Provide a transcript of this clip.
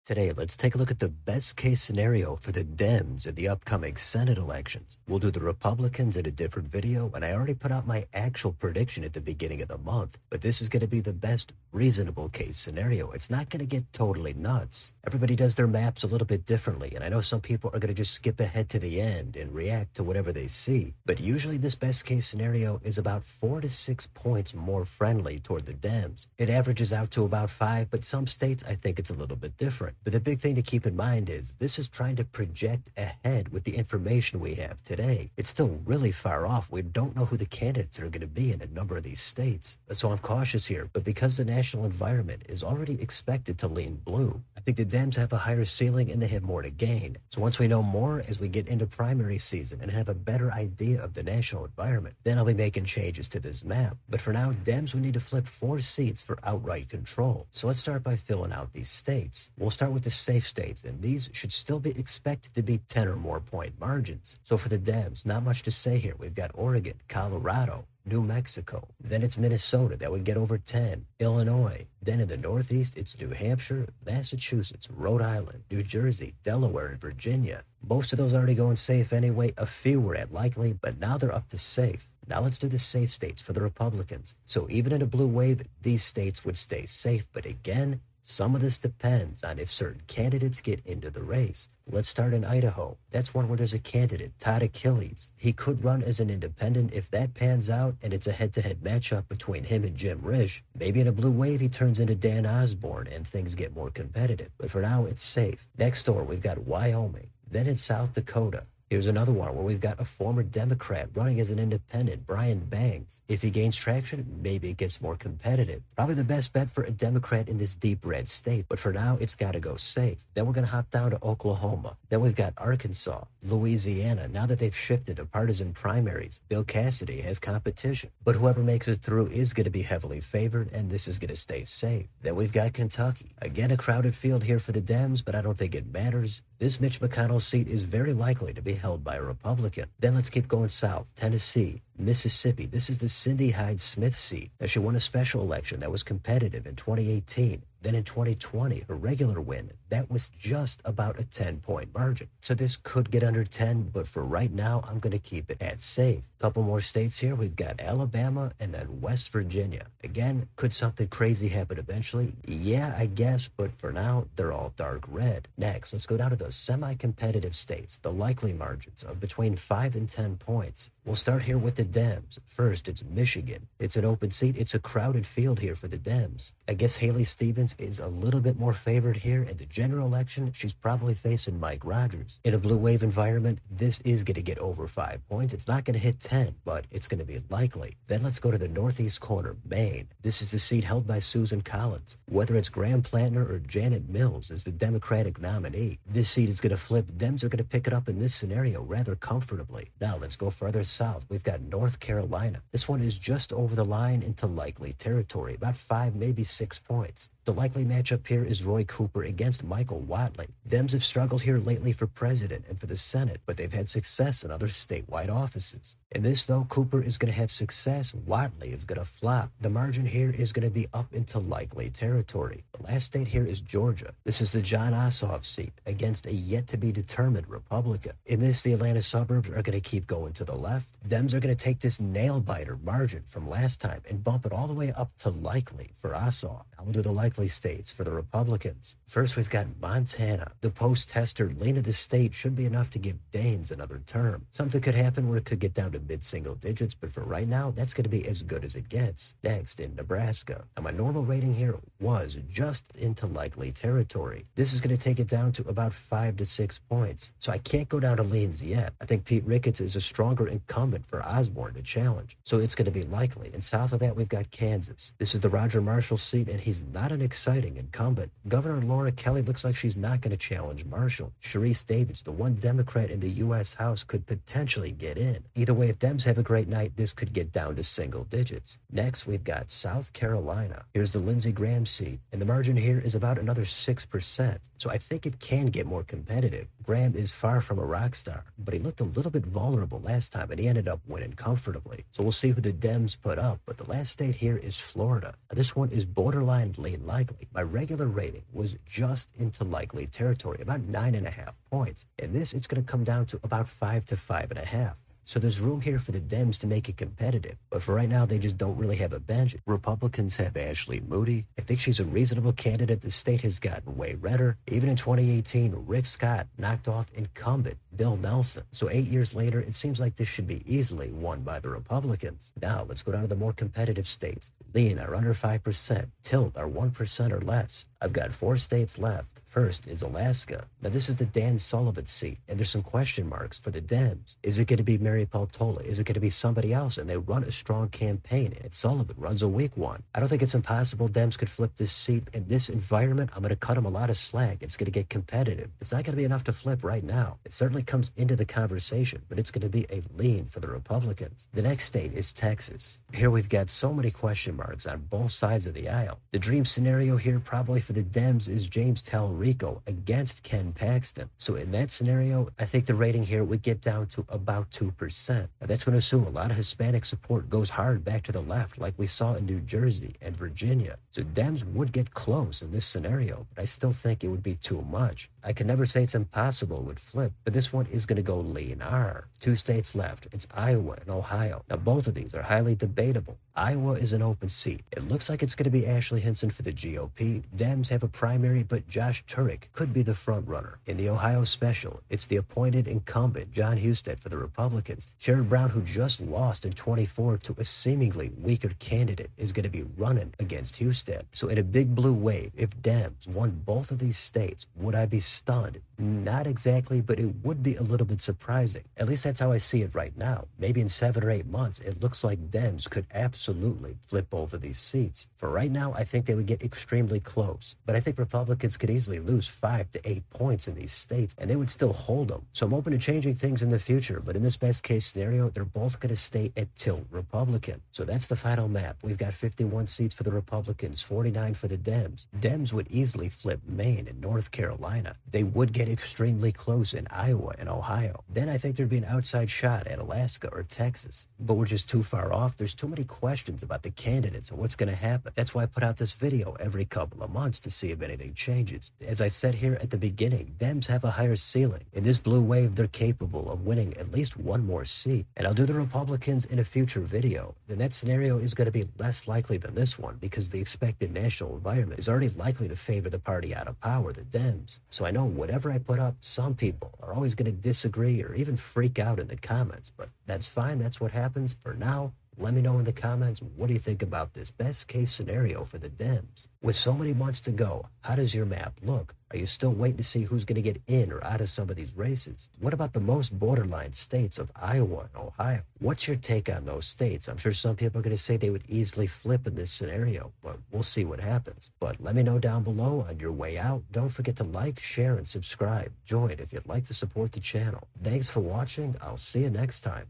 Today, let's take a look at the best case scenario for the Dems in the upcoming Senate elections. We'll do the Republicans in a different video, and I already put out my actual prediction at the beginning of the month, but this is going to be the best reasonable case scenario. It's not going to get totally nuts. Everybody does their maps a little bit differently, and I know some people are going to just skip ahead to the end and react to whatever they see, but usually this best case scenario is about 4 to 6 points more friendly toward the Dems. It averages out to about 5, but some states I think it's a little bit different. But the big thing to keep in mind is this is trying to project ahead with the information we have today. It's still really far off. We don't know who the candidates are going to be in a number of these states. So I'm cautious here. But because the national environment is already expected to lean blue, I think the Dems have a higher ceiling and they have more to gain. So once we know more as we get into primary season and have a better idea of the national environment, then I'll be making changes to this map. But for now, Dems will need to flip 4 seats for outright control. So let's start by filling out these states. We'll start with the safe states, and these should still be expected to be 10 or more point margins. So for the Dems, not much to say here. We've got Oregon, Colorado, New Mexico. Then it's Minnesota. That would get over 10. Illinois. Then in the Northeast, it's New Hampshire, Massachusetts, Rhode Island, New Jersey, Delaware, and Virginia. Most of those already going safe anyway. A few were at likely, but now they're up to safe. Now let's do the safe states for the Republicans. So even in a blue wave, these states would stay safe. But again, some of this depends on if certain candidates get into the race. Let's start in Idaho. That's one where there's a candidate, Todd Achilles. He could run as an independent if that pans out and it's a head-to-head matchup between him and Jim Risch. Maybe in a blue wave he turns into Dan Osborne and things get more competitive. But for now, it's safe. Next door, we've got Wyoming. Then in South Dakota. Here's another one where we've got a former Democrat running as an independent, Brian Banks. If he gains traction, maybe it gets more competitive. Probably the best bet for a Democrat in this deep red state, but for now, it's got to go safe. Then we're going to hop down to Oklahoma. Then we've got Arkansas, Louisiana. Now that they've shifted to partisan primaries, Bill Cassidy has competition. But whoever makes it through is going to be heavily favored, and this is going to stay safe. Then we've got Kentucky. Again, a crowded field here for the Dems, but I don't think it matters. This Mitch McConnell seat is very likely to be held by a Republican. Then let's keep going south. Tennessee, Mississippi. This is the Cindy Hyde Smith seat. Now, she won a special election that was competitive in 2018. Then in 2020, her regular win, that was just about a 10-point margin. So this could get under 10, but for right now, I'm going to keep it at safe. Couple more states here. We've got Alabama and then West Virginia. Again, could something crazy happen eventually? Yeah, I guess, but for now, they're all dark red. Next, let's go down to the semi-competitive states, the likely margins of between 5 and 10 points. We'll start here with the Dems. First, it's Michigan. It's an open seat. It's a crowded field here for the Dems. I guess Haley Stevens is a little bit more favored here. In the general election, she's probably facing Mike Rogers. In a blue wave environment, this is going to get over 5 points. It's not going to hit 10, but it's going to be likely. Then let's go to the northeast corner, Maine. This is the seat held by Susan Collins. Whether it's Graham Plantner or Janet Mills as the Democratic nominee, this seat is going to flip. Dems are going to pick it up in this scenario rather comfortably. Now let's go further south. We've got North Carolina. This one is just over the line into likely territory, about 5, maybe 6 points. The likely matchup here is Roy Cooper against Michael Whatley. Dems have struggled here lately for president and for the Senate, but they've had success in other statewide offices. In this, though, Cooper is going to have success. Whatley is going to flop. The margin here is going to be up into likely territory. The last state here is Georgia. This is the Jon Ossoff seat against a yet-to-be-determined Republican. In this, the Atlanta suburbs are going to keep going to the left. Dems are going to take this nail-biter margin from last time and bump it all the way up to likely for Ossoff. Now we'll do the likely states for the Republicans. First, we've got Montana. The post-tester lean of the state should be enough to give Daines another term. Something could happen where it could get down to mid-single digits, but for right now, that's going to be as good as it gets. Next, in Nebraska. Now, my normal rating here was just into likely territory. This is going to take it down to about 5 to 6 points. So I can't go down to leans yet. I think Pete Ricketts is a stronger incumbent for Osborne to challenge. So it's going to be likely. And south of that, we've got Kansas. This is the Roger Marshall seat, and he's not an exciting incumbent. Governor Laura Kelly looks like she's not going to challenge Marshall. Sharice Davids, the one Democrat in the U.S. House, could potentially get in. Either way, way, if Dems have a great night, this could get down to single digits. Next, we've got South Carolina. Here's the Lindsey Graham seat, and the margin here is about another 6%. So I think it can get more competitive. Graham is far from a rock star, but he looked a little bit vulnerable last time, and he ended up winning comfortably. So we'll see who the Dems put up, but the last state here is Florida. Now, this one is borderline lean likely. My regular rating was just into likely territory, about 9.5 points. In this, it's going to come down to about 5 to 5.5. So there's room here for the Dems to make it competitive. But for right now, they just don't really have a bench. Republicans have Ashley Moody. I think she's a reasonable candidate. The state has gotten way redder. Even in 2018, Rick Scott knocked off incumbent Bill Nelson. So 8 years later, it seems like this should be easily won by the Republicans. Now, let's go down to the more competitive states. Lean are under 5%. Tilt are 1% or less. I've got 4 states left. First is Alaska. Now, this is the Dan Sullivan seat, and there's some question marks for the Dems. Is it going to be Mary Peltola? Is it going to be somebody else? And they run a strong campaign, and Sullivan runs a weak one. I don't think it's impossible Dems could flip this seat. In this environment, I'm going to cut them a lot of slack. It's going to get competitive. It's not going to be enough to flip right now. It certainly comes into the conversation, but it's going to be a lean for the Republicans. The next state is Texas. Here we've got so many question marks on both sides of the aisle. The dream scenario here probably for the Dems is James Talarico against Ken Paxton. So in that scenario, I think the rating here would get down to about 2%. Now that's going to assume a lot of Hispanic support goes hard back to the left like we saw in New Jersey and Virginia. So Dems would get close in this scenario, but I still think it would be too much. I can never say it's impossible it would flip, but this one is going to go lean R. 2 states left. It's Iowa and Ohio. Now both of these are highly debatable. Iowa is an open seat. It looks like it's going to be Ashley Hinson for the GOP. Dems have a primary, but Josh Turek could be the front runner. In the Ohio special, it's the appointed incumbent John Husted for the Republicans. Sherrod Brown, who just lost in 24 to a seemingly weaker candidate, is going to be running against Husted. So in a big blue wave, if Dems won both of these states, would I be stunned? Not exactly, but it would be a little bit surprising. At least that's how I see it right now. Maybe in 7 or 8 months, it looks like Dems could absolutely flip both of these seats. For right now, I think they would get extremely close. But I think Republicans could easily lose 5 to 8 points in these states, and they would still hold them. So I'm open to changing things in the future, but in this best case scenario, they're both going to stay at tilt Republican. So that's the final map. We've got 51 seats for the Republicans, 49 for the Dems. Dems would easily flip Maine and North Carolina. They would get extremely close in Iowa and Ohio. Then I think there'd be an outside shot at Alaska or Texas. But we're just too far off. There's too many questions about the candidates and what's going to happen. That's why I put out this video every couple of months to see if anything changes. As I said here at the beginning, Dems have a higher ceiling. In this blue wave, they're capable of winning at least one more seat. And I'll do the Republicans in a future video. Then that scenario is going to be less likely than this one because the expected national environment is already likely to favor the party out of power, the Dems. So I know whatever I put up, some people are always going to disagree or even freak out in the comments. But that's fine. That's what happens. For now, let me know in the comments, what do you think about this best case scenario for the Dems? With so many months to go, how does your map look? Are you still waiting to see who's going to get in or out of some of these races? What about the most borderline states of Iowa and Ohio? What's your take on those states? I'm sure some people are going to say they would easily flip in this scenario, but we'll see what happens. But let me know down below on your way out. Don't forget to like, share, and subscribe. Join if you'd like to support the channel. Thanks for watching. I'll see you next time.